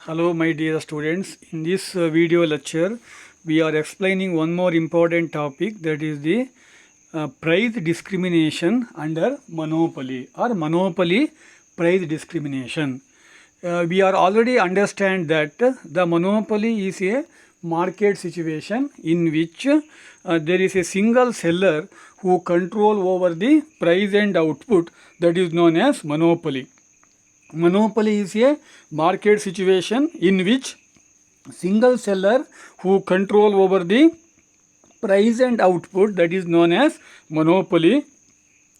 Hello my dear students, in this video lecture we are explaining one more important topic, that is the price discrimination under monopoly or monopoly price discrimination. We are already understand that the monopoly is a market situation in which there is a single seller who control over the price and output, that is known as monopoly. Monopoly is a market situation in which single seller who control over the price and output, that is known as monopoly.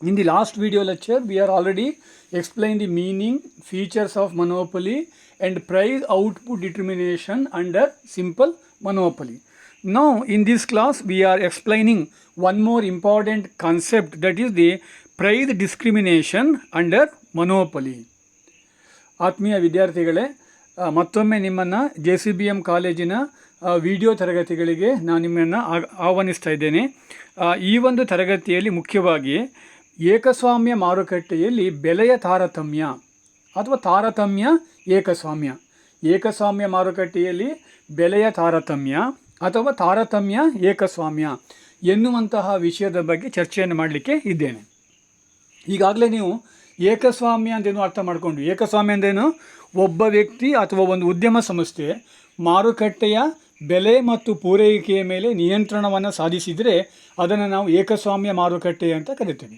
In the last video lecture we are already explained the meaning, features of monopoly and price output determination under simple monopoly. Now in this class we are explaining one more important concept, that is the price discrimination under monopoly. ಆತ್ಮೀಯ ವಿದ್ಯಾರ್ಥಿಗಳೇ, ಮತ್ತೊಮ್ಮೆ ನಿಮ್ಮನ್ನು JCBM ಕಾಲೇಜಿನ video ತರಗತಿಗಳಿಗೆ ನಾನು ನಿಮ್ಮನ್ನು ಆಹ್ವಾನಿಸ್ತಾ ಇದ್ದೇನೆ. ಈ ಒಂದು ತರಗತಿಯಲ್ಲಿ ಮುಖ್ಯವಾಗಿ ಏಕಸ್ವಾಮ್ಯ ಮಾರುಕಟ್ಟೆಯಲ್ಲಿ ಬೆಲೆಯ ತಾರತಮ್ಯ ಅಥವಾ ತಾರತಮ್ಯ ಏಕಸ್ವಾಮ್ಯ ಮಾರುಕಟ್ಟೆಯಲ್ಲಿ ಬೆಲೆಯ ತಾರತಮ್ಯ ಅಥವಾ ತಾರತಮ್ಯ ಏಕಸ್ವಾಮ್ಯ ಎನ್ನುವಂತಹ ವಿಷಯದ ಬಗ್ಗೆ ಚರ್ಚೆಯನ್ನು ಮಾಡಲಿಕ್ಕೆ ಇದ್ದೇನೆ. ಈಗಾಗಲೇ ನೀವು ಏಕಸ್ವಾಮ್ಯ ಅಂದೇನು ಅರ್ಥ ಮಾಡಿಕೊಂಡ್ವಿ. ಏಕಸ್ವಾಮ್ಯ ಅಂದೇನು, ಒಬ್ಬ ವ್ಯಕ್ತಿ ಅಥವಾ ಒಂದು ಉದ್ಯಮ ಸಂಸ್ಥೆ ಮಾರುಕಟ್ಟೆಯ ಬೆಲೆ ಮತ್ತು ಪೂರೈಕೆಯ ಮೇಲೆ ನಿಯಂತ್ರಣವನ್ನು ಸಾಧಿಸಿದರೆ ಅದನ್ನು ನಾವು ಏಕಸ್ವಾಮ್ಯ ಮಾರುಕಟ್ಟೆ ಅಂತ ಕರಿತೀವಿ.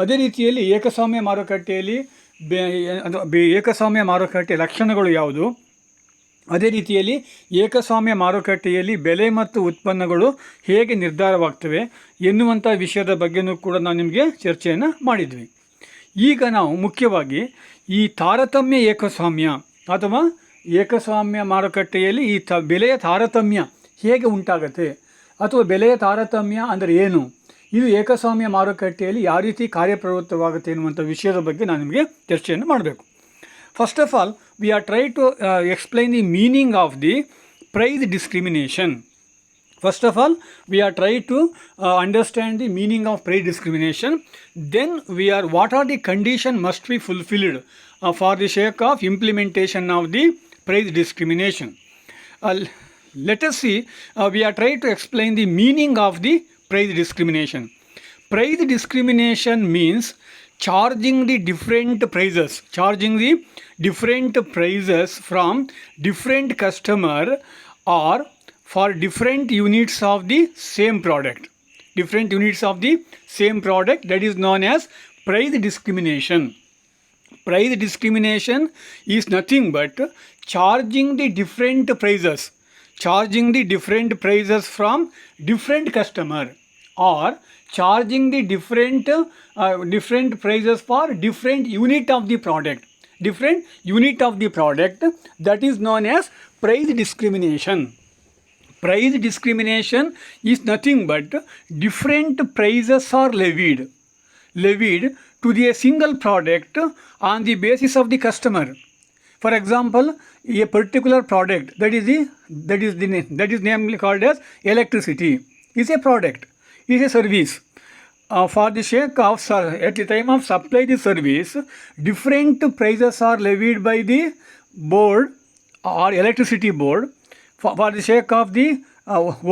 ಅದೇ ರೀತಿಯಲ್ಲಿ ಏಕಸ್ವಾಮ್ಯ ಮಾರುಕಟ್ಟೆಯಲ್ಲಿ ಏಕಸ್ವಾಮ್ಯ ಮಾರುಕಟ್ಟೆ ಲಕ್ಷಣಗಳು ಯಾವುದು, ಅದೇ ರೀತಿಯಲ್ಲಿ ಏಕಸ್ವಾಮ್ಯ ಮಾರುಕಟ್ಟೆಯಲ್ಲಿ ಬೆಲೆ ಮತ್ತು ಉತ್ಪನ್ನಗಳು ಹೇಗೆ ನಿರ್ಧಾರವಾಗ್ತವೆ ಎನ್ನುವಂಥ ವಿಷಯದ ಬಗ್ಗೆಯೂ ಕೂಡ ನಾವು ನಿಮಗೆ ಚರ್ಚೆಯನ್ನು ಮಾಡಿದ್ವಿ. ಈಗ ನಾವು ಮುಖ್ಯವಾಗಿ ಈ ತಾರತಮ್ಯ ಏಕಸ್ವಾಮ್ಯ ಅಥವಾ ಏಕಸ್ವಾಮ್ಯ ಮಾರುಕಟ್ಟೆಯಲ್ಲಿ ಈ ಬೆಲೆಯ ತಾರತಮ್ಯ ಹೇಗೆ ಉಂಟಾಗುತ್ತೆ ಅಥವಾ ಬೆಲೆಯ ತಾರತಮ್ಯ ಅಂದರೆ ಏನು, ಇದು ಏಕಸ್ವಾಮ್ಯ ಮಾರುಕಟ್ಟೆಯಲ್ಲಿ ಯಾವ ರೀತಿ ಕಾರ್ಯಪ್ರವೃತ್ತವಾಗುತ್ತೆ ಎನ್ನುವಂಥ ವಿಷಯದ ಬಗ್ಗೆ ನಾನು ನಿಮಗೆ ಚರ್ಚೆಯನ್ನು ಮಾಡಬೇಕು. First of all we are try to explain the meaning of the price discrimination. First of all, we are trying to understand the meaning of price discrimination. Then what are the conditions must be fulfilled for the sake of implementation of the price discrimination. Let us see, we are trying to explain the meaning of the price discrimination. Price discrimination means charging the different prices from different customer or for different units of the same product. That is known as price discrimination. Price discrimination is nothing but charging the different prices from different customer or charging the different prices for different unit of the product. That is known as price discrimination. Price discrimination is nothing but different prices are levied to a single product on the basis of the customer. For example, a particular product that is namely called as electricity is a product, is a service. For the sake of at the time of supply the service, different prices are levied by the board or electricity board. For the sake of the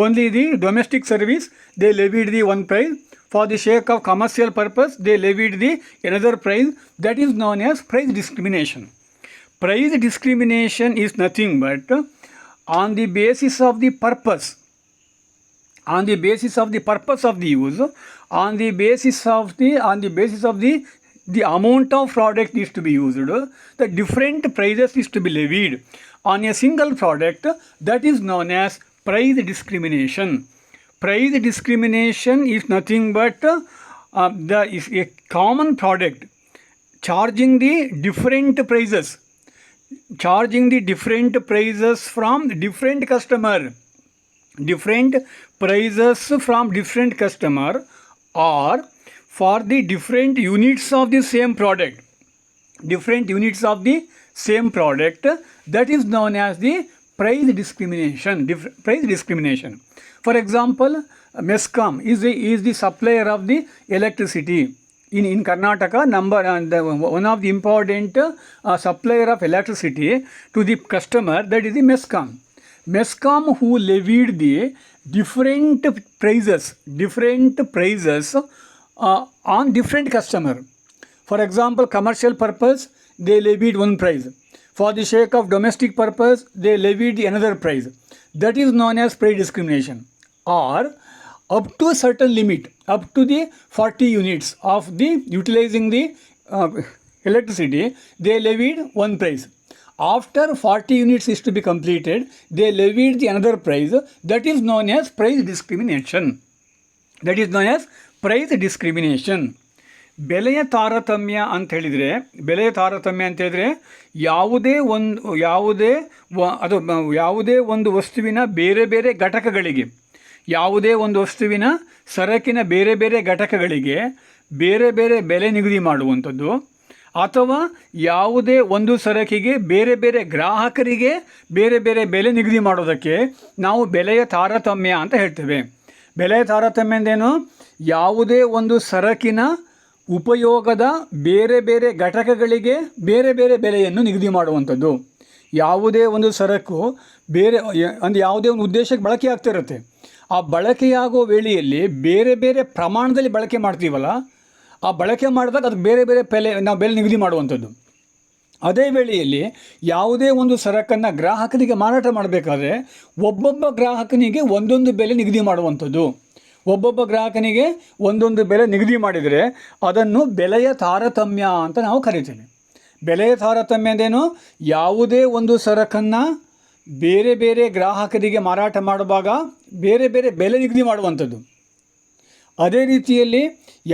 only the domestic service, they levied the one price. For the sake of commercial purpose, they levied the another price. That is known as price discrimination. Price discrimination is nothing but on the basis of the purpose, of the use, on the basis of the amount of product is to be used, the different prices is to be levied on a single product. That is known as price discrimination. Price discrimination is nothing but is a common product charging the different prices from different customer, or for the different units of the same product. That is known as the price discrimination. For example, MESCOM is the supplier of the electricity. in Karnataka, one of the important supplier of electricity to the customer, that is the MESCOM. MESCOM who levied the different prices on different customer. For example, commercial purpose, they levied one price. For the sake of domestic purpose, they levied another price. That is known as price discrimination. Or up to a certain limit, up to the 40 units of the utilizing the electricity, they levied one price. After 40 units is to be completed, they levied the another price. That is known as price discrimination. ಬೆಲೆಯ ತಾರತಮ್ಯ ಅಂತ ಹೇಳಿದರೆ ಯಾವುದೇ ಒಂದು ವಸ್ತುವಿನ ಬೇರೆ ಬೇರೆ ಘಟಕಗಳಿಗೆ, ಯಾವುದೇ ಒಂದು ವಸ್ತುವಿನ ಸರಕಿನ ಬೇರೆ ಬೇರೆ ಘಟಕಗಳಿಗೆ ಬೇರೆ ಬೇರೆ ಬೆಲೆ ನಿಗದಿ ಮಾಡುವಂಥದ್ದು, ಅಥವಾ ಯಾವುದೇ ಒಂದು ಸರಕಿಗೆ ಬೇರೆ ಬೇರೆ ಗ್ರಾಹಕರಿಗೆ ಬೇರೆ ಬೇರೆ ಬೆಲೆ ನಿಗದಿ ಮಾಡೋದಕ್ಕೆ ನಾವು ಬೆಲೆಯ ತಾರತಮ್ಯ ಅಂತ ಹೇಳ್ತೇವೆ. ಬೆಲೆಯ ತಾರತಮ್ಯ ಅಂದೇನು? ಯಾವುದೇ ಒಂದು ಸರಕಿನ ಉಪಯೋಗದ ಬೇರೆ ಬೇರೆ ಘಟಕಗಳಿಗೆ ಬೇರೆ ಬೇರೆ ಬೆಲೆಯನ್ನು ನಿಗದಿ ಮಾಡುವಂಥದ್ದು. ಯಾವುದೇ ಒಂದು ಸರಕು ಅಂದರೆ ಯಾವುದೇ ಒಂದು ಉದ್ದೇಶಕ್ಕೆ ಬಳಕೆ ಆಗ್ತಾ ಇರುತ್ತೆ. ಆ ಬಳಕೆಯಾಗೋ ವೇಳೆಯಲ್ಲಿ ಬೇರೆ ಬೇರೆ ಪ್ರಮಾಣದಲ್ಲಿ ಬಳಕೆ ಮಾಡ್ತೀವಲ್ಲ, ಆ ಬಳಕೆ ಮಾಡಿದಾಗ ಅದಕ್ಕೆ ಬೇರೆ ಬೇರೆ ನಾವು ಬೆಲೆ ನಿಗದಿ ಮಾಡುವಂಥದ್ದು. ಅದೇ ವೇಳೆಯಲ್ಲಿ ಯಾವುದೇ ಒಂದು ಸರಕನ್ನು ಗ್ರಾಹಕನಿಗೆ ಮಾರಾಟ ಮಾಡಬೇಕಾದ್ರೆ ಒಬ್ಬೊಬ್ಬ ಗ್ರಾಹಕನಿಗೆ ಒಂದೊಂದು ಬೆಲೆ ನಿಗದಿ ಮಾಡುವಂಥದ್ದು. ಒಬ್ಬೊಬ್ಬ ಗ್ರಾಹಕನಿಗೆ ಒಂದೊಂದು ಬೆಲೆ ನಿಗದಿ ಮಾಡಿದರೆ ಅದನ್ನು ಬೆಲೆಯ ತಾರತಮ್ಯ ಅಂತ ನಾವು ಕರಿತೇವೆ. ಬೆಲೆಯ ತಾರತಮ್ಯ ಅಂದೇನು? ಯಾವುದೇ ಒಂದು ಸರಕನ್ನು ಬೇರೆ ಬೇರೆ ಗ್ರಾಹಕರಿಗೆ ಮಾರಾಟ ಮಾಡುವಾಗ ಬೇರೆ ಬೇರೆ ಬೆಲೆ ನಿಗದಿ ಮಾಡುವಂಥದ್ದು. ಅದೇ ರೀತಿಯಲ್ಲಿ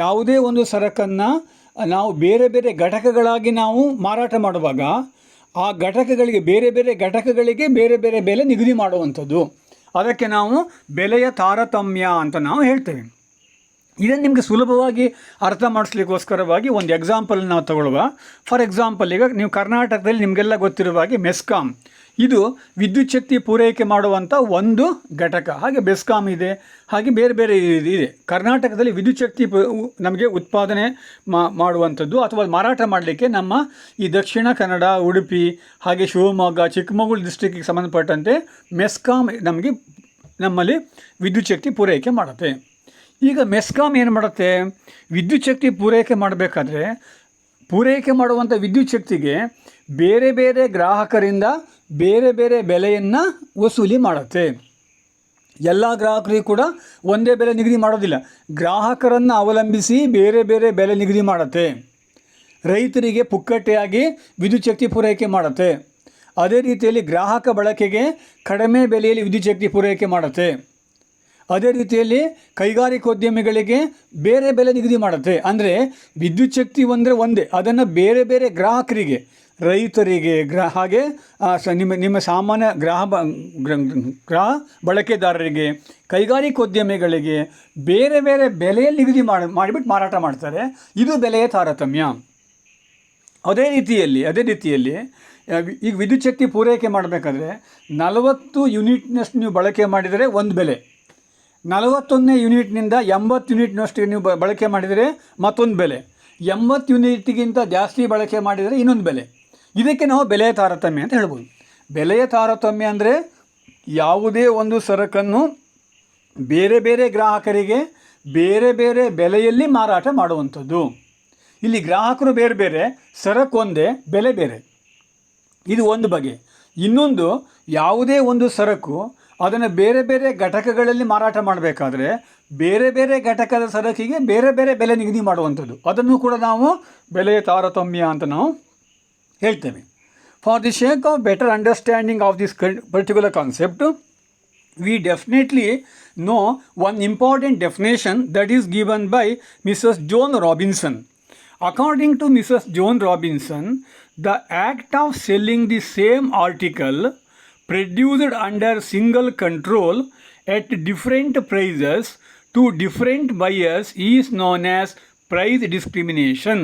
ಯಾವುದೇ ಒಂದು ಸರಕನ್ನು ನಾವು ಬೇರೆ ಬೇರೆ ಘಟಕಗಳಾಗಿ ನಾವು ಮಾರಾಟ ಮಾಡುವಾಗ ಆ ಘಟಕಗಳಿಗೆ ಬೇರೆ ಬೇರೆ ಘಟಕಗಳಿಗೆ ಬೇರೆ ಬೇರೆ ಬೆಲೆ ನಿಗದಿ ಮಾಡುವಂಥದ್ದು. ಅದಕ್ಕೆ ನಾವು ಬೆಲೆಯ ತಾರತಮ್ಯ ಅಂತ ನಾವು ಹೇಳ್ತೇವೆ. ಇದನ್ನು ನಿಮಗೆ ಸುಲಭವಾಗಿ ಅರ್ಥ ಮಾಡಿಸ್ಲಿಕ್ಕೋಸ್ಕರವಾಗಿ ಒಂದು ಎಕ್ಸಾಂಪಲ್ ನಾವು ತಗೊಳ್ಳುವ. ಫಾರ್ ಎಕ್ಸಾಂಪಲ್, ಈಗ ನೀವು ಕರ್ನಾಟಕದಲ್ಲಿ ನಿಮಗೆಲ್ಲ ಗೊತ್ತಿರುವ ಹಾಗೆ ಮೆಸ್ಕಾಂ, ಇದು ವಿದ್ಯುತ್ ಶಕ್ತಿ ಪೂರೈಕೆ ಮಾಡುವಂಥ ಒಂದು ಘಟಕ. ಹಾಗೆ ಬೆಸ್ಕಾಂ ಇದೆ, ಹಾಗೆ ಬೇರೆ ಬೇರೆ ಇದೆ. ಕರ್ನಾಟಕದಲ್ಲಿ ವಿದ್ಯುತ್ ಶಕ್ತಿ ನಮಗೆ ಉತ್ಪಾದನೆ ಮಾಡುವಂಥದ್ದು ಅಥವಾ ಮಾರಾಟ ಮಾಡಲಿಕ್ಕೆ ನಮ್ಮ ಈ ದಕ್ಷಿಣ ಕನ್ನಡ, ಉಡುಪಿ, ಹಾಗೆ ಶಿವಮೊಗ್ಗ, ಚಿಕ್ಕಮಗಳೂರು ಡಿಸ್ಟ್ರಿಕ್ಕಿಗೆ ಸಂಬಂಧಪಟ್ಟಂತೆ ಮೆಸ್ಕಾಂ ನಮ್ಮಲ್ಲಿ ವಿದ್ಯುತ್ ಶಕ್ತಿ ಪೂರೈಕೆ ಮಾಡುತ್ತೆ. ಈಗ ಮೆಸ್ಕಾಂ ಏನು ಮಾಡುತ್ತೆ? ವಿದ್ಯುತ್ ಶಕ್ತಿ ಪೂರೈಕೆ ಮಾಡಬೇಕಾದ್ರೆ ಪೂರೈಕೆ ಮಾಡುವಂಥ ವಿದ್ಯುತ್ ಶಕ್ತಿಗೆ ಬೇರೆ ಬೇರೆ ಗ್ರಾಹಕರಿಂದ ಬೇರೆ ಬೇರೆ ಬೆಲೆಯನ್ನು ವಸೂಲಿ ಮಾಡುತ್ತೆ. ಎಲ್ಲ ಗ್ರಾಹಕರಿಗೂ ಕೂಡ ಒಂದೇ ಬೆಲೆ ನಿಗದಿ ಮಾಡೋದಿಲ್ಲ. ಗ್ರಾಹಕರನ್ನು ಅವಲಂಬಿಸಿ ಬೇರೆ ಬೇರೆ ಬೆಲೆ ನಿಗದಿ ಮಾಡುತ್ತೆ. ರೈತರಿಗೆ ಪುಕ್ಕಟ್ಟೆಯಾಗಿ ವಿದ್ಯುತ್ ಶಕ್ತಿ ಪೂರೈಕೆ ಮಾಡುತ್ತೆ. ಅದೇ ರೀತಿಯಲ್ಲಿ ಗ್ರಾಹಕ ಬಳಕೆಗೆ ಕಡಿಮೆ ಬೆಲೆಯಲ್ಲಿ ವಿದ್ಯುತ್ ಶಕ್ತಿ ಪೂರೈಕೆ ಮಾಡುತ್ತೆ. ಅದೇ ರೀತಿಯಲ್ಲಿ ಕೈಗಾರಿಕೋದ್ಯಮಿಗಳಿಗೆ ಬೇರೆ ಬೆಲೆ ನಿಗದಿ ಮಾಡುತ್ತೆ. ಅಂದರೆ ವಿದ್ಯುತ್ ಶಕ್ತಿ ಒಂದೇ, ಅದನ್ನು ಬೇರೆ ಬೇರೆ ಗ್ರಾಹಕರಿಗೆ, ರೈತರಿಗೆ, ಹಾಗೆ ನಿಮ್ಮ ಸಾಮಾನ್ಯ ಗ್ರಾಹ ಬಳಕೆದಾರರಿಗೆ, ಕೈಗಾರಿಕೋದ್ಯಮಿಗಳಿಗೆ ಬೇರೆ ಬೇರೆ ಬೆಲೆಯಲ್ಲಿ ನಿಗದಿ ಮಾಡಿಬಿಟ್ಟು ಮಾರಾಟ ಮಾಡ್ತಾರೆ. ಇದು ಬೆಲೆಯ ತಾರತಮ್ಯ. ಅದೇ ರೀತಿಯಲ್ಲಿ ಈಗ ವಿದ್ಯುತ್ ಶಕ್ತಿ ಪೂರೈಕೆ ಮಾಡಬೇಕಾದ್ರೆ 40 ಯೂನಿಟ್ನಷ್ಟು ನೀವು ಬಳಕೆ ಮಾಡಿದರೆ ಒಂದು ಬೆಲೆ, 41ನೇ ಯೂನಿಟ್ನಿಂದ 80 ಯೂನಿಟ್ನಷ್ಟು ನೀವು ಬಳಕೆ ಮಾಡಿದರೆ ಮತ್ತೊಂದು ಬೆಲೆ, 80 ಯೂನಿಟ್ಗಿಂತ ಜಾಸ್ತಿ ಬಳಕೆ ಮಾಡಿದರೆ ಇನ್ನೊಂದು ಬೆಲೆ. ಇದಕ್ಕೆ ನಾವು ಬೆಲೆಯ ತಾರತಮ್ಯ ಅಂತ ಹೇಳ್ಬೋದು. ಬೆಲೆಯ ತಾರತಮ್ಯ ಅಂದರೆ ಯಾವುದೇ ಒಂದು ಸರಕನ್ನು ಬೇರೆ ಬೇರೆ ಗ್ರಾಹಕರಿಗೆ ಬೇರೆ ಬೇರೆ ಬೆಲೆಯಲ್ಲಿ ಮಾರಾಟ ಮಾಡುವಂಥದ್ದು. ಇಲ್ಲಿ ಗ್ರಾಹಕರು ಬೇರೆ ಬೇರೆ, ಸರಕು ಒಂದೇ, ಬೆಲೆ ಬೇರೆ. ಇದು ಒಂದು ಬಗೆ. ಇನ್ನೊಂದು, ಯಾವುದೇ ಒಂದು ಸರಕು ಅದನ್ನು ಬೇರೆ ಬೇರೆ ಘಟಕಗಳಲ್ಲಿ ಮಾರಾಟ ಮಾಡಬೇಕಾದ್ರೆ ಬೇರೆ ಬೇರೆ ಘಟಕದ ಸರಕಿಗೆ ಬೇರೆ ಬೇರೆ ಬೆಲೆ ನಿಗದಿ ಮಾಡುವಂಥದ್ದು. ಅದನ್ನು ಕೂಡ ನಾವು ಬೆಲೆಯ ತಾರತಮ್ಯ ಅಂತ ನಾವು ಹೇಳ್ತೇವೆ. For the sake of better understanding of this particular concept, we definitely know one important definition that is given by Mrs. Joan Robinson. According to Mrs. Joan Robinson, the act of selling the same article produced under single control at different prices to different buyers is known as price discrimination.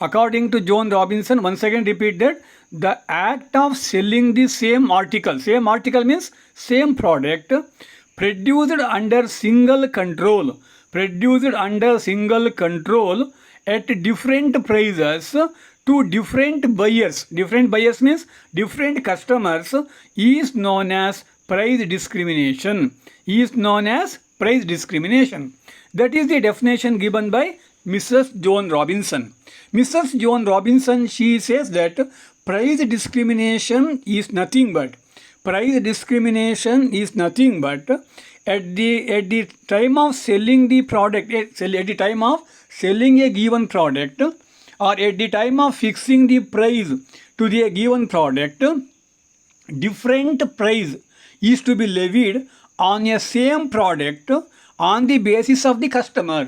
According to Joan Robinson, once again repeat that, the act of selling the same article means same product, produced under single control at different prices to different buyers. Different buyers means different customers is known as price discrimination. Is known as price discrimination. That is the definition given by Mrs. Joan Robinson. Mrs. Joan Robinson, she says that price discrimination is nothing but at the time of selling the product, at the time of selling a given product, or at the time of fixing the price to the given product, different price is to be levied on a same product on the basis of the customer.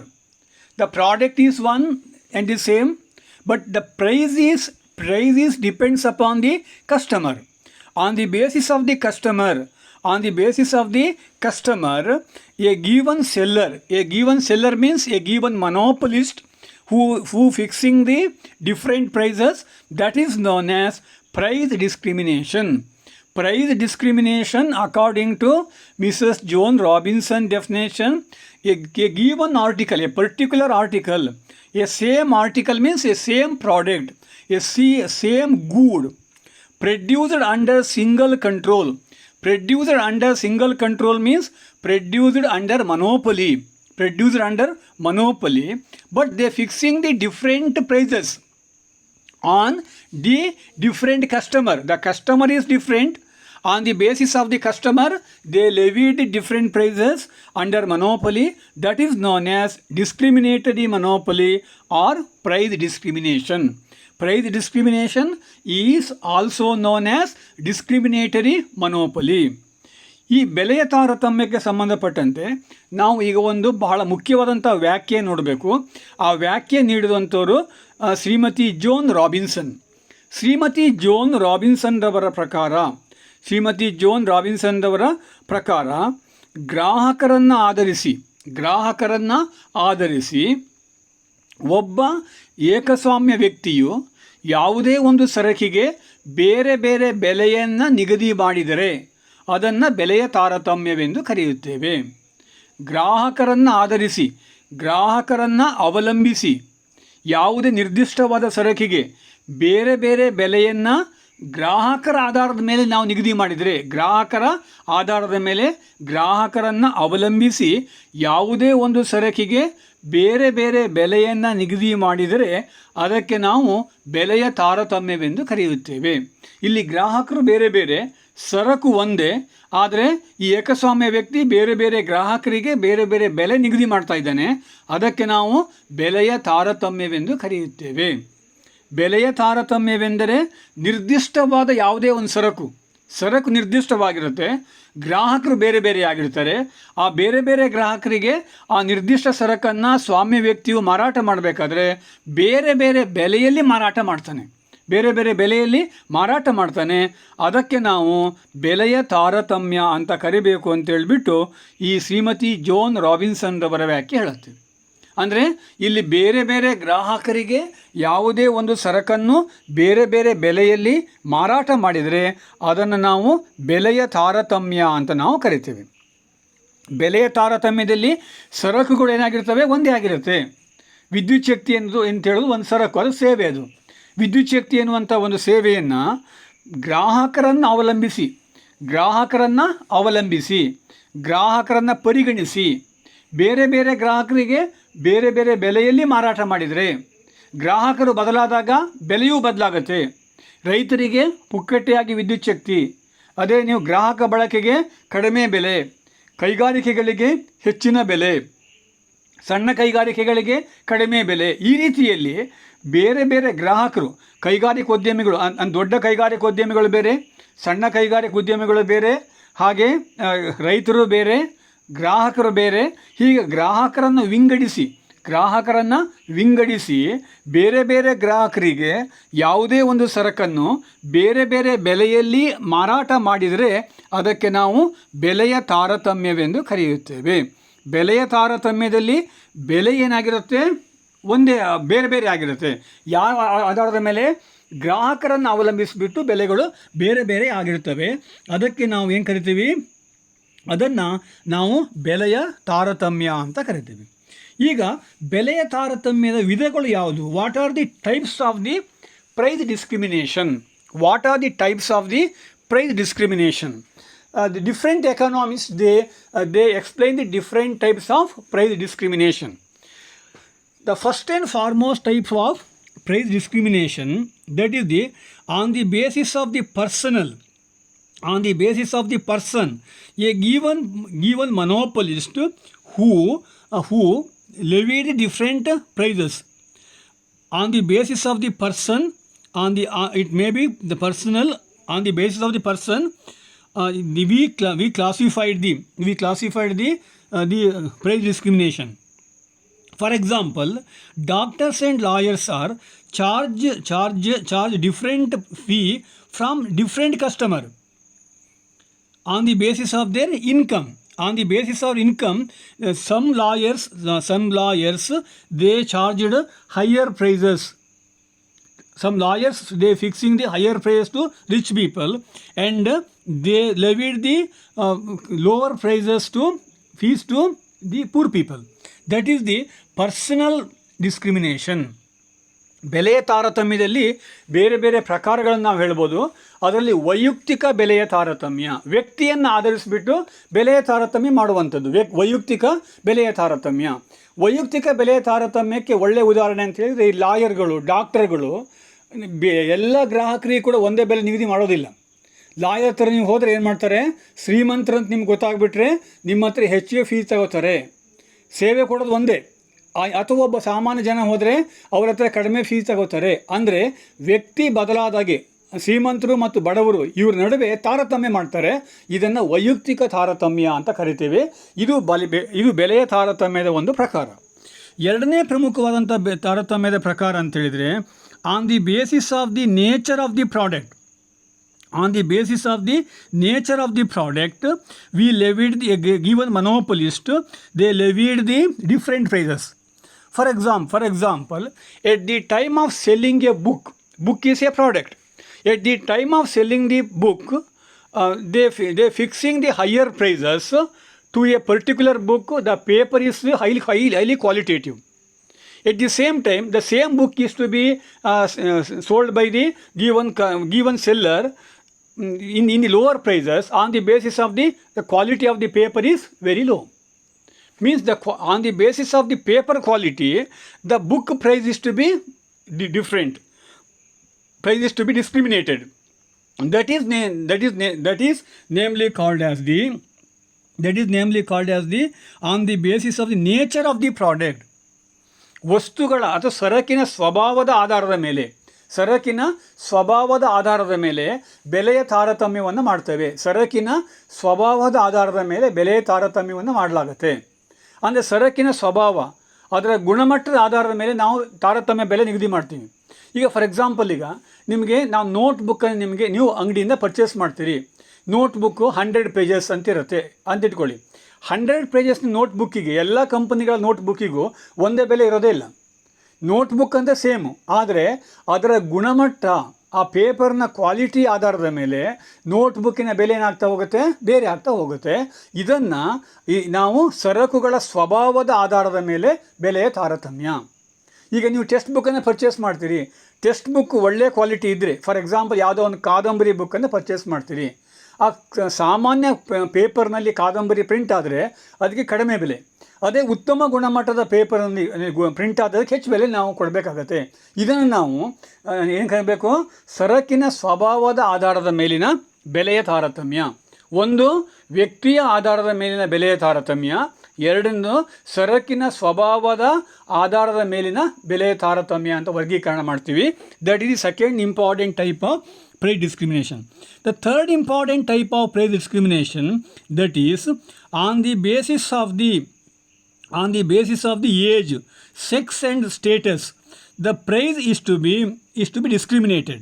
The product is one and the same, but the price is depends upon the customer. On the basis of the customer, a given seller means a given monopolist who fixing the different prices, that is known as price discrimination. Price discrimination, according to Mrs. Joan Robinson definition, a given article, a particular article, a same article means a same product, a same good, produced under single control. Produced under single control means produced under monopoly. But they fixing the different prices on the different customer. The customer is different. On the basis of the customer, they levied different prices under monopoly. That is known as discriminatory monopoly or price discrimination. Price discrimination is also known as discriminatory monopoly. ಈ ಬೆಲೆಯ ತಾರತಮ್ಯಕ್ಕೆ ಸಂಬಂಧಪಟ್ಟಂತೆ ನಾವು ಈಗ ಒಂದು ಬಹಳ ಮುಖ್ಯವಾದಂಥ ವ್ಯಾಖ್ಯೆ ನೋಡಬೇಕು. ಆ ವ್ಯಾಖ್ಯೆ ನೀಡಿದಂಥವರು Shrimati Joan Robinson. Shrimati Joan ರಾಬಿನ್ಸನ್ರವರ ಪ್ರಕಾರ ಗ್ರಾಹಕರನ್ನು ಆಧರಿಸಿ ಒಬ್ಬ ಏಕಸ್ವಾಮ್ಯ ವ್ಯಕ್ತಿಯು ಯಾವುದೇ ಒಂದು ಸರಕಿಗೆ ಬೇರೆ ಬೇರೆ ಬೆಲೆಯನ್ನು ನಿಗದಿ ಮಾಡಿದರೆ ಅದನ್ನು ಬೆಲೆಯ ತಾರತಮ್ಯವೆಂದು ಕರೆಯುತ್ತೇವೆ. ಗ್ರಾಹಕರನ್ನು ಅವಲಂಬಿಸಿ ಯಾವುದೇ ನಿರ್ದಿಷ್ಟವಾದ ಸರಕಿಗೆ ಬೇರೆ ಬೇರೆ ಬೆಲೆಯನ್ನು ಗ್ರಾಹಕರ ಆಧಾರದ ಮೇಲೆ ನಾವು ನಿಗದಿ ಮಾಡಿದರೆ, ಗ್ರಾಹಕರನ್ನು ಅವಲಂಬಿಸಿ ಯಾವುದೇ ಒಂದು ಸರಕಿಗೆ ಬೇರೆ ಬೇರೆ ಬೆಲೆಯನ್ನು ನಿಗದಿ ಮಾಡಿದರೆ ಅದಕ್ಕೆ ನಾವು ಬೆಲೆಯ ತಾರತಮ್ಯವೆಂದು ಕರೆಯುತ್ತೇವೆ. ಇಲ್ಲಿ ಗ್ರಾಹಕರು ಬೇರೆ ಬೇರೆ, ಸರಕು ಒಂದೇ, ಆದರೆ ಈ ಏಕಸ್ವಾಮ್ಯ ವ್ಯಕ್ತಿ ಬೇರೆ ಬೇರೆ ಗ್ರಾಹಕರಿಗೆ ಬೇರೆ ಬೇರೆ ಬೆಲೆ ನಿಗದಿ ಮಾಡ್ತಾ ಇದ್ದಾನೆ. ಅದಕ್ಕೆ ನಾವು ಬೆಲೆಯ ತಾರತಮ್ಯವೆಂದು ಕರೆಯುತ್ತೇವೆ. ಬೆಲೆಯ ತಾರತಮ್ಯವೆಂದರೆ ನಿರ್ದಿಷ್ಟವಾದ ಯಾವುದೇ ಒಂದು ಸರಕು ನಿರ್ದಿಷ್ಟವಾಗಿರುತ್ತೆ, ಗ್ರಾಹಕರು ಬೇರೆ ಬೇರೆ ಆಗಿರ್ತಾರೆ. ಆ ಬೇರೆ ಬೇರೆ ಗ್ರಾಹಕರಿಗೆ ಆ ನಿರ್ದಿಷ್ಟ ಸರಕನ್ನು ಸ್ವಾಮ್ಯ ವ್ಯಕ್ತಿಯು ಮಾರಾಟ ಮಾಡಬೇಕಾದ್ರೆ ಬೇರೆ ಬೇರೆ ಬೆಲೆಯಲ್ಲಿ ಮಾರಾಟ ಮಾಡ್ತಾನೆ. ಅದಕ್ಕೆ ನಾವು ಬೆಲೆಯ ತಾರತಮ್ಯ ಅಂತ ಕರಿಬೇಕು ಅಂತೇಳಿಬಿಟ್ಟು ಈ ಶ್ರೀಮತಿ ಜೋನ್ ರಾಬಿನ್ಸನ್ರವರ ವ್ಯಾಖ್ಯೆ ಹೇಳುತ್ತೆ. ಅಂದರೆ ಇಲ್ಲಿ ಬೇರೆ ಬೇರೆ ಗ್ರಾಹಕರಿಗೆ ಯಾವುದೇ ಒಂದು ಸರಕನ್ನು ಬೇರೆ ಬೇರೆ ಬೆಲೆಯಲ್ಲಿ ಮಾರಾಟ ಮಾಡಿದರೆ ಅದನ್ನು ನಾವು ಬೆಲೆಯ ತಾರತಮ್ಯ ಅಂತ ನಾವು ಕರಿತೇವೆ. ಬೆಲೆಯ ತಾರತಮ್ಯದಲ್ಲಿ ಸರಕುಗಳು ಏನಾಗಿರ್ತವೆ, ಒಂದೇ ಆಗಿರುತ್ತೆ. ವಿದ್ಯುತ್ ಶಕ್ತಿ ಅಂತ ಹೇಳೋದು ಒಂದು ಸರಕು, ಅದು ಸೇವೆ. ಅದು ವಿದ್ಯುತ್ ಶಕ್ತಿ ಎನ್ನುವಂಥ ಒಂದು ಸೇವೆಯನ್ನು ಗ್ರಾಹಕರನ್ನು ಪರಿಗಣಿಸಿ ಬೇರೆ ಬೇರೆ ಗ್ರಾಹಕರಿಗೆ ಬೇರೆ ಬೇರೆ ಬೆಲೆಯಲ್ಲಿ ಮಾರಾಟ ಮಾಡಿದರೆ, ಗ್ರಾಹಕರು ಬದಲಾದಾಗ ಬೆಲೆಯೂ ಬದಲಾಗುತ್ತೆ. ರೈತರಿಗೆ ಪುಕ್ಕಟ್ಟೆಯಾಗಿ ವಿದ್ಯುತ್ ಶಕ್ತಿ, ಅದೇ ನೀವು ಗ್ರಾಹಕ ಬಳಕೆಗೆ ಕಡಿಮೆ ಬೆಲೆ, ಕೈಗಾರಿಕೆಗಳಿಗೆ ಹೆಚ್ಚಿನ ಬೆಲೆ, ಸಣ್ಣ ಕೈಗಾರಿಕೆಗಳಿಗೆ ಕಡಿಮೆ ಬೆಲೆ. ಈ ರೀತಿಯಲ್ಲಿ ಬೇರೆ ಬೇರೆ ಗ್ರಾಹಕರು, ಕೈಗಾರಿಕೋದ್ಯಮಿಗಳು, ದೊಡ್ಡ ಕೈಗಾರಿಕೋದ್ಯಮಿಗಳು ಬೇರೆ, ಸಣ್ಣ ಕೈಗಾರಿಕೋದ್ಯಮಿಗಳು ಬೇರೆ, ಹಾಗೆ ರೈತರು ಬೇರೆ, ಗ್ರಾಹಕರು ಬೇರೆ. ಹೀಗೆ ಗ್ರಾಹಕರನ್ನು ವಿಂಗಡಿಸಿ ಬೇರೆ ಬೇರೆ ಗ್ರಾಹಕರಿಗೆ ಯಾವುದೇ ಒಂದು ಸರಕನ್ನು ಬೇರೆ ಬೇರೆ ಬೆಲೆಯಲ್ಲಿ ಮಾರಾಟ ಮಾಡಿದರೆ ಅದಕ್ಕೆ ನಾವು ಬೆಲೆಯ ತಾರತಮ್ಯವೆಂದು ಕರೆಯುತ್ತೇವೆ. ಬೆಲೆಯ ತಾರತಮ್ಯದಲ್ಲಿ ಬೆಲೆ ಏನಾಗಿರುತ್ತೆ, ಒಂದೇ ಬೇರೆ ಬೇರೆ ಆಗಿರುತ್ತೆ. ಯಾವ ಆಧಾರದ ಮೇಲೆ, ಗ್ರಾಹಕರನ್ನು ಅವಲಂಬಿಸಿಬಿಟ್ಟು ಬೆಲೆಗಳು ಬೇರೆ ಬೇರೆ ಆಗಿರ್ತವೆ. ಅದಕ್ಕೆ ನಾವು ಏನು ಕರಿತೀವಿ, ಅದನ್ನು ನಾವು ಬೆಲೆಯ ತಾರತಮ್ಯ ಅಂತ ಕರಿತೀವಿ. ಈಗ ಬೆಲೆಯ ತಾರತಮ್ಯದ ವಿಧಗಳು ಯಾವುದು? What are the types of the price discrimination? What are the types of the price discrimination? The different economists, they explain the different types of price discrimination. The first and foremost type of price discrimination, that is the on the basis of the personal, on the basis of the person, a given monopolist who levied different prices on the basis of the person, on the it may be the personal, on the basis of the person. We classified the price discrimination. For example, doctors and lawyers are charge different fee from different customer on the basis of their income. On the basis of income, some lawyers they charged higher prices. Some lawyers, they fixing the higher price to rich people, and they levied the lower prices to fees to the poor people. That is the personal discrimination. ಬೆಲೆಯ ತಾರತಮ್ಯದಲ್ಲಿ ಬೇರೆ ಬೇರೆ ಪ್ರಕಾರಗಳನ್ನು ನಾವು ಹೇಳ್ಬೋದು. ಅದರಲ್ಲಿ ವೈಯಕ್ತಿಕ ಬೆಲೆಯ ತಾರತಮ್ಯ, ವ್ಯಕ್ತಿಯನ್ನು ಆಧರಿಸಿಬಿಟ್ಟು ಬೆಲೆಯ ತಾರತಮ್ಯ ಮಾಡುವಂಥದ್ದು ವೈಯಕ್ತಿಕ ಬೆಲೆಯ ತಾರತಮ್ಯ. ವೈಯಕ್ತಿಕ ಬೆಲೆಯ ತಾರತಮ್ಯಕ್ಕೆ ಒಳ್ಳೆಯ ಉದಾಹರಣೆ ಅಂತ ಹೇಳಿದರೆ ಈ ಲಾಯರ್ಗಳು, ಡಾಕ್ಟರ್ಗಳು ಎಲ್ಲ ಗ್ರಾಹಕರಿಗೆ ಕೂಡ ಒಂದೇ ಬೆಲೆ ನಿಗದಿ ಮಾಡೋದಿಲ್ಲ. ಲಾಯರ್ ಹತ್ರ ನೀವು ಹೋದರೆ ಏನು ಮಾಡ್ತಾರೆ, ಶ್ರೀಮಂತರಂತ ನಿಮ್ಗೆ ಗೊತ್ತಾಗ್ಬಿಟ್ರೆ ನಿಮ್ಮ ಹತ್ರ ಹೆಚ್ಚಿಗೆ ಫೀಸ್ ತಗೋತಾರೆ. ಸೇವೆ ಕೊಡೋದು ಒಂದೇ. ಅಥವಾ ಒಬ್ಬ ಸಾಮಾನ್ಯ ಜನ ಹೋದರೆ ಅವ್ರ ಹತ್ರ ಕಡಿಮೆ ಫೀಸ್ ತಗೋತಾರೆ. ಅಂದರೆ ವ್ಯಕ್ತಿ ಬದಲಾದಾಗೆ ಶ್ರೀಮಂತರು ಮತ್ತು ಬಡವರು ಇವ್ರ ನಡುವೆ ತಾರತಮ್ಯ ಮಾಡ್ತಾರೆ. ಇದನ್ನು ವೈಯಕ್ತಿಕ ತಾರತಮ್ಯ ಅಂತ ಕರಿತೇವೆ. ಇದು ಬೆಲೆಯ ತಾರತಮ್ಯದ ಒಂದು ಪ್ರಕಾರ. ಎರಡನೇ ಪ್ರಮುಖವಾದಂಥ ತಾರತಮ್ಯದ ಪ್ರಕಾರ ಅಂತೇಳಿದರೆ, on the basis of the nature of the product. On the basis of the nature of the product, we levied the given monopolist, they levied the different prices. For example, at the time of selling a book is a product. At the time of selling the book, they fixing the higher prices to a particular book. The paper is highly qualitative. At the same time, the same book is to be sold by the given seller in the lower prices on the basis of the quality of the paper is very low. Means on the basis of the paper quality, the book price is to be different. Price is to be discriminated. That is namely called as the on the basis of the nature of the product. ವಸ್ತುಗಳ ಅಥವಾ ಸರಕಿನ ಸ್ವಭಾವದ ಆಧಾರದ ಮೇಲೆ ಬೆಲೆಯ ತಾರತಮ್ಯವನ್ನು ಮಾಡ್ತೇವೆ. ಸರಕಿನ ಸ್ವಭಾವದ ಆಧಾರದ ಮೇಲೆ ಬೆಲೆಯ ತಾರತಮ್ಯವನ್ನು ಮಾಡಲಾಗುತ್ತೆ. ಅಂದರೆ ಸರಕಿನ ಸ್ವಭಾವ, ಅದರ ಗುಣಮಟ್ಟದ ಆಧಾರದ ಮೇಲೆ ನಾವು ತಾರತಮ್ಯ ಬೆಲೆ ನಿಗದಿ ಮಾಡ್ತೀವಿ. ಈಗ ಫಾರ್ ಎಕ್ಸಾಂಪಲ್, ಈಗ ನಿಮಗೆ ನಾವು ನೋಟ್ಬುಕ್ಕನ್ನು ನೀವು ಅಂಗಡಿಯಿಂದ ಪರ್ಚೇಸ್ ಮಾಡ್ತೀರಿ. ನೋಟ್ಬುಕ್ಕು 100 ಪೇಜಸ್ ಅಂತಿರುತ್ತೆ ಅಂತ ಇಟ್ಕೊಳ್ಳಿ. 100 ಪೇಜಸ್ನ ನೋಟ್ಬುಕ್ಕಿಗೆ, ಎಲ್ಲ ಕಂಪನಿಗಳ ನೋಟ್ಬುಕ್ಕಿಗೂ ಒಂದೇ ಬೆಲೆ ಇರೋದೇ ಇಲ್ಲ. ನೋಟ್ಬುಕ್ ಅಂತ ಸೇಮು, ಆದರೆ ಅದರ ಗುಣಮಟ್ಟ, ಆ ಪೇಪರ್ನ ಕ್ವಾಲಿಟಿ ಆಧಾರದ ಮೇಲೆ ನೋಟ್ಬುಕ್ಕಿನ ಬೆಲೆ ಏನಾಗ್ತಾ ಹೋಗುತ್ತೆ, ಬೇರೆ ಆಗ್ತಾ ಹೋಗುತ್ತೆ. ಇದನ್ನು ನಾವು ಸರಕುಗಳ ಸ್ವಭಾವದ ಆಧಾರದ ಮೇಲೆ ಬೆಲೆಯ ತಾರತಮ್ಯ. ಈಗ ನೀವು ಟೆಕ್ಸ್ಟ್ ಬುಕ್ಕನ್ನು ಪರ್ಚೇಸ್ ಮಾಡ್ತೀರಿ. ಟೆಕ್ಸ್ಟ್ ಬುಕ್ ಒಳ್ಳೆ ಕ್ವಾಲಿಟಿ ಇದ್ದರೆ, ಫಾರ್ ಎಕ್ಸಾಂಪಲ್ ಯಾವುದೋ ಒಂದು ಕಾದಂಬರಿ ಬುಕ್ಕನ್ನು ಪರ್ಚೇಸ್ ಮಾಡ್ತೀರಿ. ಆ ಸಾಮಾನ್ಯ ಪೇಪರ್ನಲ್ಲಿ ಕಾದಂಬರಿ ಪ್ರಿಂಟ್ ಆದರೆ ಅದಕ್ಕೆ ಕಡಿಮೆ ಬೆಲೆ. ಅದೇ ಉತ್ತಮ ಗುಣಮಟ್ಟದ ಪೇಪರಲ್ಲಿ ಪ್ರಿಂಟ್ ಆದದಕ್ಕೆ ಹೆಚ್ಚು ಬೆಲೆ ನಾವು ಕೊಡಬೇಕಾಗತ್ತೆ. ಇದನ್ನು ನಾವು ಏನು ಕರಿಬೇಕು, ಸರಕಿನ ಸ್ವಭಾವದ ಆಧಾರದ ಮೇಲಿನ ಬೆಲೆಯ ತಾರತಮ್ಯ. ಒಂದು, ವ್ಯಕ್ತಿಯ ಆಧಾರದ ಮೇಲಿನ ಬೆಲೆಯ ತಾರತಮ್ಯ. ಎರಡನ್ನು, ಸರಕಿನ ಸ್ವಭಾವದ ಆಧಾರದ ಮೇಲಿನ ಬೆಲೆಯ ತಾರತಮ್ಯ ಅಂತ ವರ್ಗೀಕರಣ ಮಾಡ್ತೀವಿ. That is the second important type of price discrimination. The third important type of price discrimination, that is on the basis of the age, sex and status. The price is to be discriminated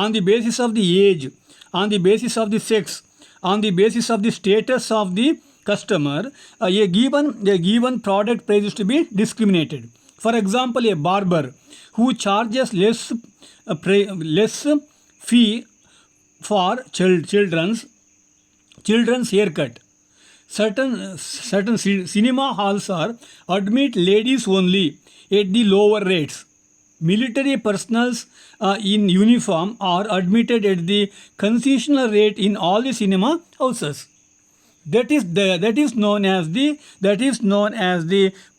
on the basis of the age, on the basis of the sex, on the basis of the status of the customer. A given product price is to be discriminated. For example, a barber who charges less fee for children's haircut. certain cinema halls are admit ladies only at the lower rates. Military personals in uniform are admitted at the concessional rate in all the cinema houses. That is known as the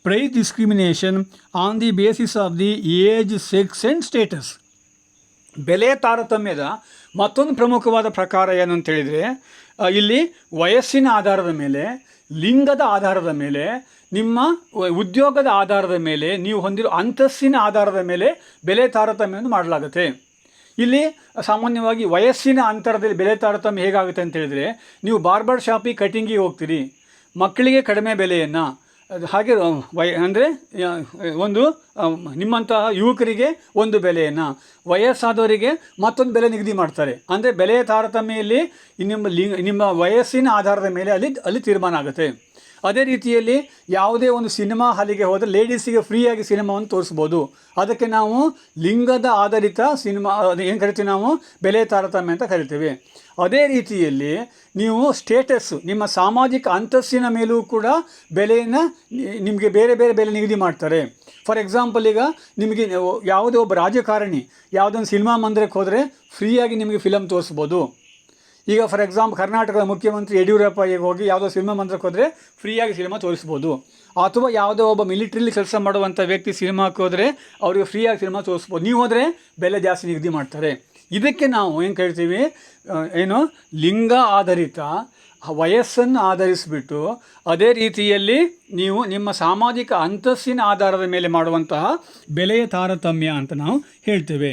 price discrimination on the basis of the age, sex and status. ಬೆಲೆ ತಾರತಮ್ಯದ ಮತ್ತೊಂದು ಪ್ರಮುಖವಾದ ಪ್ರಕಾರ ಏನು ಅಂತ ಹೇಳಿದರೆ, ಇಲ್ಲಿ ವಯಸ್ಸಿನ ಆಧಾರದ ಮೇಲೆ, ಲಿಂಗದ ಆಧಾರದ ಮೇಲೆ, ನಿಮ್ಮ ಉದ್ಯೋಗದ ಆಧಾರದ ಮೇಲೆ, ನೀವು ಹೊಂದಿರೋ ಅಂತಸ್ತಿನ ಆಧಾರದ ಮೇಲೆ ಬೆಲೆ ತಾರತಮ್ಯವನ್ನು ಮಾಡಲಾಗುತ್ತೆ. ಇಲ್ಲಿ ಸಾಮಾನ್ಯವಾಗಿ ವಯಸ್ಸಿನ ಅಂತರದಲ್ಲಿ ಬೆಲೆ ತಾರತಮ್ಯ ಹೇಗಾಗುತ್ತೆ ಅಂತ ಹೇಳಿದರೆ, ನೀವು ಬಾರ್ಬರ್ ಶಾಪಿಗೆ ಕಟಿಂಗಿಗೆ ಹೋಗ್ತೀರಿ, ಮಕ್ಕಳಿಗೆ ಕಡಿಮೆ ಬೆಲೆಯನ್ನು, ಹಾಗೆ ಅಂದರೆ ಒಂದು ನಿಮ್ಮಂತಹ ಯುವಕರಿಗೆ ಒಂದು ಬೆಲೆಯನ್ನು, ವಯಸ್ಸಾದವರಿಗೆ ಮತ್ತೊಂದು ಬೆಲೆ ನಿಗದಿ ಮಾಡ್ತಾರೆ. ಅಂದರೆ ಬೆಲೆಯ ತಾರತಮ್ಯದಲ್ಲಿ ನಿಮ್ಮ ವಯಸ್ಸಿನ ಆಧಾರದ ಮೇಲೆ ಅಲ್ಲಿ ತೀರ್ಮಾನ ಆಗುತ್ತೆ. ಅದೇ ರೀತಿಯಲ್ಲಿ ಯಾವುದೇ ಒಂದು ಸಿನಿಮಾ ಹಾಲಿಗೆ ಹೋದರೆ ಲೇಡೀಸಿಗೆ ಫ್ರೀಯಾಗಿ ಸಿನಿಮಾವನ್ನು ತೋರಿಸ್ಬೋದು. ಅದಕ್ಕೆ ನಾವು ಲಿಂಗದ ಆಧಾರಿತ ಸಿನಿಮಾ ಏನು ಕರಿತೀವಿ, ನಾವು ಬೆಲೆ ತಾರತಮ್ಯ ಅಂತ ಕರಿತೀವಿ. ಅದೇ ರೀತಿಯಲ್ಲಿ ನೀವು ಸ್ಟೇಟಸ್ಸು, ನಿಮ್ಮ ಸಾಮಾಜಿಕ ಅಂತಸ್ತಿನ ಮೇಲೂ ಕೂಡ ಬೆಲೆಯನ್ನು ನಿಮಗೆ ಬೇರೆ ಬೇರೆ ಬೆಲೆ ನಿಗದಿ ಮಾಡ್ತಾರೆ. ಫಾರ್ ಎಕ್ಸಾಂಪಲ್, ಈಗ ನಿಮಗೆ ಯಾವುದೇ ಒಬ್ಬ ರಾಜಕಾರಣಿ ಯಾವುದೊಂದು ಸಿನಿಮಾ ಮಂದಿರಕ್ಕೆ ಹೋದರೆ ಫ್ರೀಯಾಗಿ ನಿಮಗೆ ಫಿಲಮ್ ತೋರಿಸ್ಬೋದು. ಈಗ ಫಾರ್ ಎಕ್ಸಾಂಪಲ್ ಕರ್ನಾಟಕದ ಮುಖ್ಯಮಂತ್ರಿ ಯಡಿಯೂರಪ್ಪಗೆ ಹೋಗಿ ಯಾವುದೋ ಸಿನಿಮಾ ಮಂದಿರಕ್ಕೆ ಹೋದರೆ ಫ್ರೀಯಾಗಿ ಸಿನಿಮಾ ತೋರಿಸ್ಬೋದು. ಅಥವಾ ಯಾವುದೋ ಒಬ್ಬ ಮಿಲಿಟ್ರಿಲಿ ಕೆಲಸ ಮಾಡುವಂಥ ವ್ಯಕ್ತಿ ಸಿನಿಮಾಕ್ಕೆ ಹೋದರೆ ಅವರಿಗೆ ಫ್ರೀಯಾಗಿ ಸಿನಿಮಾ ತೋರಿಸ್ಬೋದು. ನೀವು ಹೋದರೆ ಬೆಲೆ ಜಾಸ್ತಿ ನಿಗದಿ ಮಾಡ್ತಾರೆ. ಇದಕ್ಕೆ ನಾವು ಏನು ಕರಿತೀವಿ, ಲಿಂಗ ಆಧಾರಿತ, ವಯಸ್ಸನ್ನು ಆಧರಿಸಿಬಿಟ್ಟು ಅದೇ ರೀತಿಯಲ್ಲಿ ನೀವು ನಿಮ್ಮ ಸಾಮಾಜಿಕ ಅಂತಸ್ತಿನ ಆಧಾರದ ಮೇಲೆ ಮಾಡುವಂತಹ ಬೆಲೆಯ ತಾರತಮ್ಯ ಅಂತ ನಾವು ಹೇಳ್ತೇವೆ.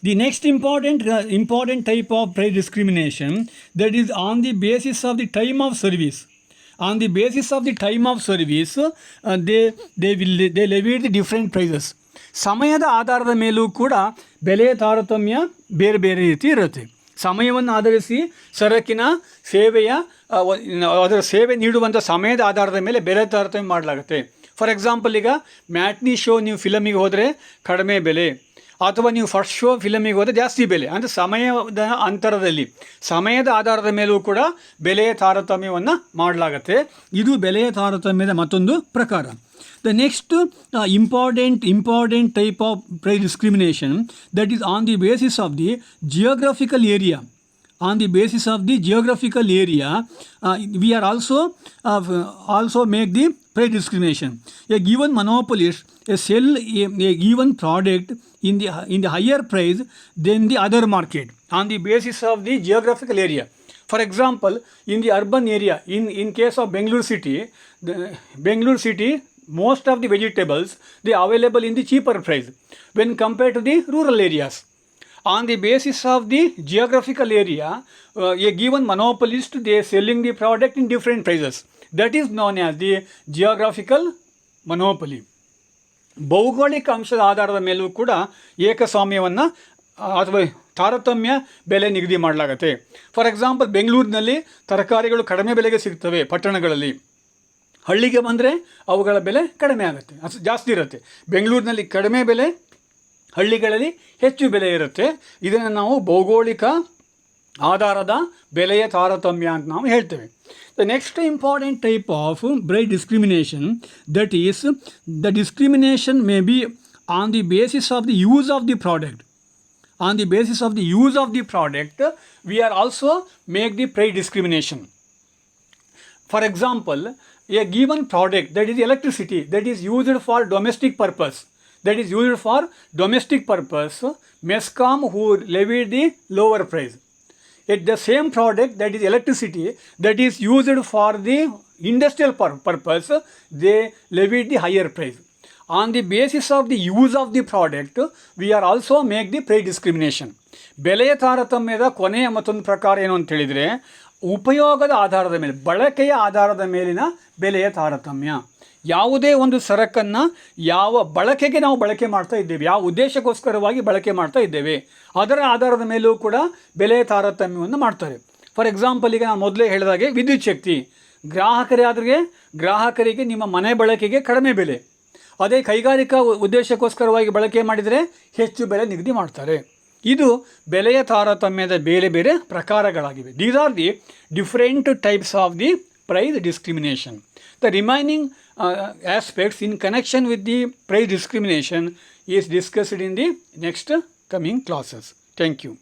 The next important type of price discrimination, that is on the basis of the time of service. On the basis of the time of service, they levied the different prices. ಸಮಯದ ಆಧಾರದ ಮೇಲೂ ಕೂಡ ಬೆಲೆಯ ತಾರತಮ್ಯ ಬೇರೆ ಬೇರೆ ರೀತಿ ಇರುತ್ತೆ. ಸಮಯವನ್ನು ಆಧರಿಸಿ ಸರಕಿನ ಅದರ ಸೇವೆ ನೀಡುವಂಥ ಸಮಯದ ಆಧಾರದ ಮೇಲೆ ಬೆಲೆ ತಾರತಮ್ಯ ಮಾಡಲಾಗುತ್ತೆ. ಫಾರ್ ಎಕ್ಸಾಂಪಲ್, ಈಗ ಮ್ಯಾಟ್ನಿ ಶೋ ನೀವು ಫಿಲಮಿಗೆ ಹೋದರೆ ಕಡಿಮೆ ಬೆಲೆ, ಅಥವಾ ನೀವು ಫಸ್ಟ್ ಶೋ ಫಿಲಮಿಗೆ ಹೋದರೆ ಜಾಸ್ತಿ ಬೆಲೆ. ಅಂದರೆ ಸಮಯದ ಅಂತರದಲ್ಲಿ, ಸಮಯದ ಆಧಾರದ ಮೇಲೂ ಕೂಡ ಬೆಲೆಯ ತಾರತಮ್ಯವನ್ನು ಮಾಡಲಾಗುತ್ತೆ. ಇದು ಬೆಲೆಯ ತಾರತಮ್ಯದ ಮತ್ತೊಂದು ಪ್ರಕಾರ. The next important type of price discrimination, that is on the basis of the geographical area. On the basis of the geographical area, we are also make the price discrimination. A given monopolist sell a given product in the higher price than the other market on the basis of the geographical area. For example, in the urban area, in case of Bangalore city, most of the vegetables they are available in the cheaper price when compared to the rural areas. On the basis of the geographical area, a given monopolist they are selling the product in different prices. That is known as the geographical monopoly. ಭೌಗೋಳಿಕ ಅಂಶದ ಆಧಾರದ ಮೇಲೂ ಕೂಡ ಏಕಸ್ವಾಮ್ಯವನ್ನು ಅಥವಾ ತಾರತಮ್ಯ ಬೆಲೆ ನಿಗದಿ ಮಾಡಲಾಗುತ್ತೆ. ಫಾರ್ ಎಕ್ಸಾಂಪಲ್, ಬೆಂಗಳೂರಿನಲ್ಲಿ ತರಕಾರಿಗಳು ಕಡಿಮೆ ಬೆಲೆಗೆ ಸಿಗ್ತವೆ ಪಟ್ಟಣಗಳಲ್ಲಿ. ಹಳ್ಳಿಗೆ ಬಂದರೆ ಅವುಗಳ ಬೆಲೆ ಕಡಿಮೆ ಆಗುತ್ತೆ, ಜಾಸ್ತಿ ಇರುತ್ತೆ. ಬೆಂಗಳೂರಿನಲ್ಲಿ ಕಡಿಮೆ ಬೆಲೆ, ಹಳ್ಳಿಗಳಲ್ಲಿ ಹೆಚ್ಚು ಬೆಲೆ ಇರುತ್ತೆ. ಇದನ್ನು ನಾವು ಭೌಗೋಳಿಕ ಆಧಾರದ ಬೆಲೆಯ ತಾರತಮ್ಯ ಅಂತ ನಾವು ಹೇಳ್ತೇವೆ. The next important type of price discrimination, that is the discrimination may be on the basis of the use of the product. On the basis of the use of the product, we are also make the price discrimination. For example, a given product, that is electricity, that is used for domestic purpose. MESCOM who levied the lower price. At the same product, that is electricity, that is used for the industrial purpose, they levied the higher price. On the basis of the use of the product, we are also make the price discrimination. ಬೆಲೆಯ ತಾರತಮ್ಯದ ಕೊನೆಯ ಮತ್ತೊಂದು ಪ್ರಕಾರ ಏನು ಅಂತ ಹೇಳಿದರೆ, ಉಪಯೋಗದ ಆಧಾರದ ಮೇಲೆ, ಬಳಕೆಯ ಆಧಾರದ ಮೇಲಿನ ಬೆಲೆಯ ತಾರತಮ್ಯ. ಯಾವುದೇ ಒಂದು ಸರಕನ್ನು ಯಾವ ಬಳಕೆಗೆ ನಾವು ಬಳಕೆ ಮಾಡ್ತಾ ಇದ್ದೇವೆ, ಯಾವ ಉದ್ದೇಶಕ್ಕೋಸ್ಕರವಾಗಿ ಬಳಕೆ ಮಾಡ್ತಾ ಇದ್ದೇವೆ, ಅದರ ಆಧಾರದ ಮೇಲೂ ಕೂಡ ಬೆಲೆಯ ತಾರತಮ್ಯವನ್ನು ಮಾಡ್ತಾರೆ. ಫಾರ್ ಎಕ್ಸಾಂಪಲ್, ಈಗ ನಾನು ಮೊದಲೇ ಹೇಳಿದಾಗೆ ವಿದ್ಯುತ್ ಶಕ್ತಿ, ಗ್ರಾಹಕರಿಗೆ ನಿಮ್ಮ ಮನೆ ಬಳಕೆಗೆ ಕಡಿಮೆ ಬೆಲೆ, ಅದೇ ಕೈಗಾರಿಕಾ ಉದ್ದೇಶಕ್ಕೋಸ್ಕರವಾಗಿ ಬಳಕೆ ಮಾಡಿದರೆ ಹೆಚ್ಚು ಬೆಲೆ ನಿಗದಿ ಮಾಡ್ತಾರೆ. ಇದು ಬೆಲೆಯ ತಾರತಮ್ಯದ ಬೇರೆ ಬೇರೆ ಪ್ರಕಾರಗಳಾಗಿವೆ. These are the different types of the price discrimination. The remaining aspects in connection with the price discrimination is discussed in the next coming classes. Thank you.